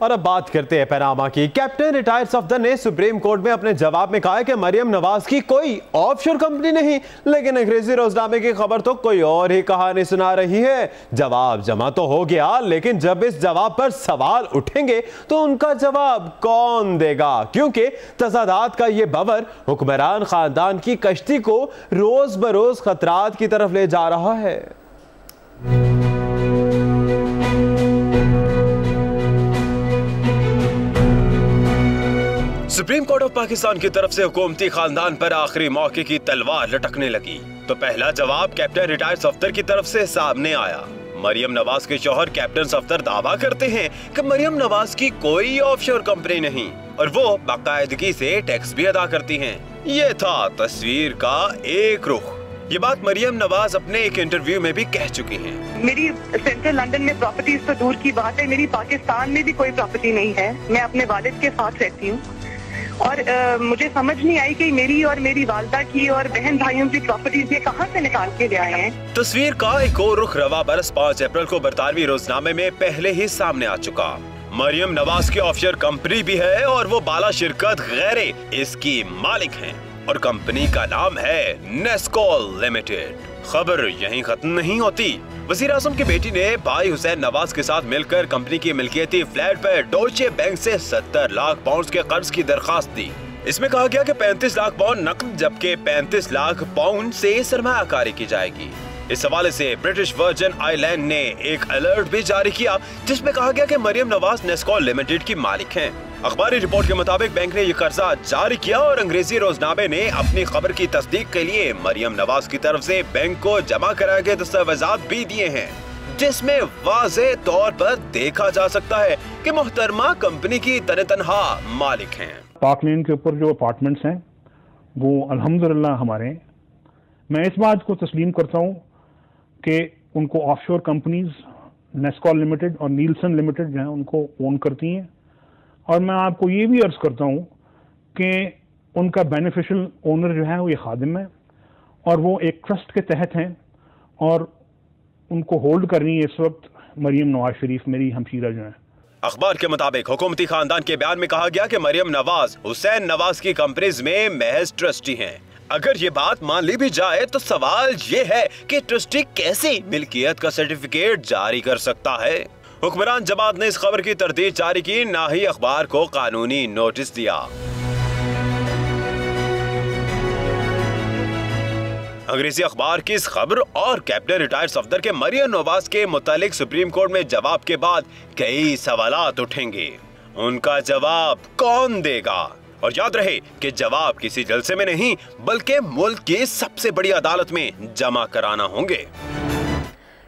और अब बात करते हैं पनामा की। कैप्टन रिटायर्ड सफदर ने सुप्रीम कोर्ट में अपने जवाब में कहा है कि मरियम नवाज की कोई ऑफशोर कंपनी नहीं, लेकिन अंग्रेजी रोजनामे की खबर तो कोई और ही कहानी सुना रही है। जवाब जमा तो हो गया, लेकिन जब इस जवाब पर सवाल उठेंगे तो उनका जवाब कौन देगा? क्योंकि तजादात का ये बवर हुक्मरान खानदान की कश्ती को रोज बरोज खतरात की तरफ ले जा रहा है। सुप्रीम कोर्ट ऑफ पाकिस्तान की तरफ से हुकूमती खानदान पर आखिरी मौके की तलवार लटकने लगी तो पहला जवाब कैप्टन रिटायर्ड सफदर की तरफ से सामने आया। मरियम नवाज के शौहर कैप्टन सफदर दावा करते हैं कि मरियम नवाज की कोई ऑफशोर कंपनी नहीं और वो बाकायदगी से टैक्स भी अदा करती हैं। ये था तस्वीर का एक रुख। ये बात मरियम नवाज अपने एक इंटरव्यू में भी कह चुकी हैं। मेरी सेंट्रल लंदन में प्रॉपर्टीज तो दूर की बात है, मेरी पाकिस्तान में भी कोई प्रॉपर्टी नहीं है। मैं अपने वालिद के साथ रहती हूँ और मुझे समझ नहीं आई कि मेरी और मेरी वालदा की और बहन भाइयों की प्रॉपर्टीज ये कहाँ से निकाल के ले आए हैं। तस्वीर का एक और रुख रवा बरस 5 अप्रैल को बरतानवी रोजनामे में पहले ही सामने आ चुका। मरियम नवाज की ऑफशोर कंपनी भी है और वो बाला शिरकत गैरे इसकी मालिक हैं और कंपनी का नाम है नेस्कॉल लिमिटेड। खबर यहीं खत्म नहीं होती। वजीर आजम की बेटी ने भाई हुसैन नवाज के साथ मिलकर कंपनी की मिल्कियती फ्लैट पर डॉइचे बैंक से 70 लाख पाउंड के कर्ज की दरखास्त दी। इसमें कहा गया कि 35 लाख पाउंड नकद जबकि 35 लाख पाउंड से सरमायाकारी की जाएगी। इस हवाले से ब्रिटिश वर्जिन आइलैंड ने एक अलर्ट भी जारी किया जिसमें कहा गया कि मरियम नवाज नेस्कॉल लिमिटेड की मालिक हैं। अखबारी रिपोर्ट के मुताबिक बैंक ने ये कर्जा जारी किया और अंग्रेजी रोजनामे ने अपनी खबर की तस्दीक के लिए मरियम नवाज की तरफ से बैंक को जमा कराए गए दस्तावेजात भी दिए हैं जिसमें वाज़ेह तौर पर देखा जा सकता है कि मोहतरमा कंपनी की तनहा मालिक हैं। पार्क लेन के ऊपर जो अपार्टमेंट्स हैं वो अल्हम्दुलिल्लाह हमारे हैं। मैं इस बात को तस्लीम करता हूँ कि उनको ऑफशोर कंपनीज नेस्कॉल लिमिटेड और नीलसन लिमिटेड जो है उनको ओन करती हैं और मैं आपको ये भी अर्ज करता हूँ कि उनका बेनिफिशियल ओनर जो है वो ये खादिम है और वो एक ट्रस्ट के तहत हैं और उनको होल्ड कर रही है इस वक्त मरियम नवाज शरीफ मेरी हमशीरा जो है। अखबार के मुताबिक हुकूमती खानदान के बयान में कहा गया कि मरियम नवाज हुसैन नवाज की कंपनीज में महज ट्रस्टी हैं। अगर ये बात मान ली भी जाए तो सवाल ये है कि ट्रस्टी कैसे मिल्कियत का सर्टिफिकेट जारी कर सकता है। हुक्मरान जमात ने इस खबर की तरदीद जारी की, ना ही अखबार को कानूनी नोटिस दिया। अंग्रेजी अखबार की इस खबर और कैप्टन रिटायर्ड सफदर के मरियम नवाज के मुतालिक सुप्रीम कोर्ट में जवाब के बाद कई सवालात उठेंगे। उनका जवाब कौन देगा? और याद रहे कि जवाब किसी जलसे में नहीं बल्कि मुल्क की सबसे बड़ी अदालत में जमा कराना होंगे।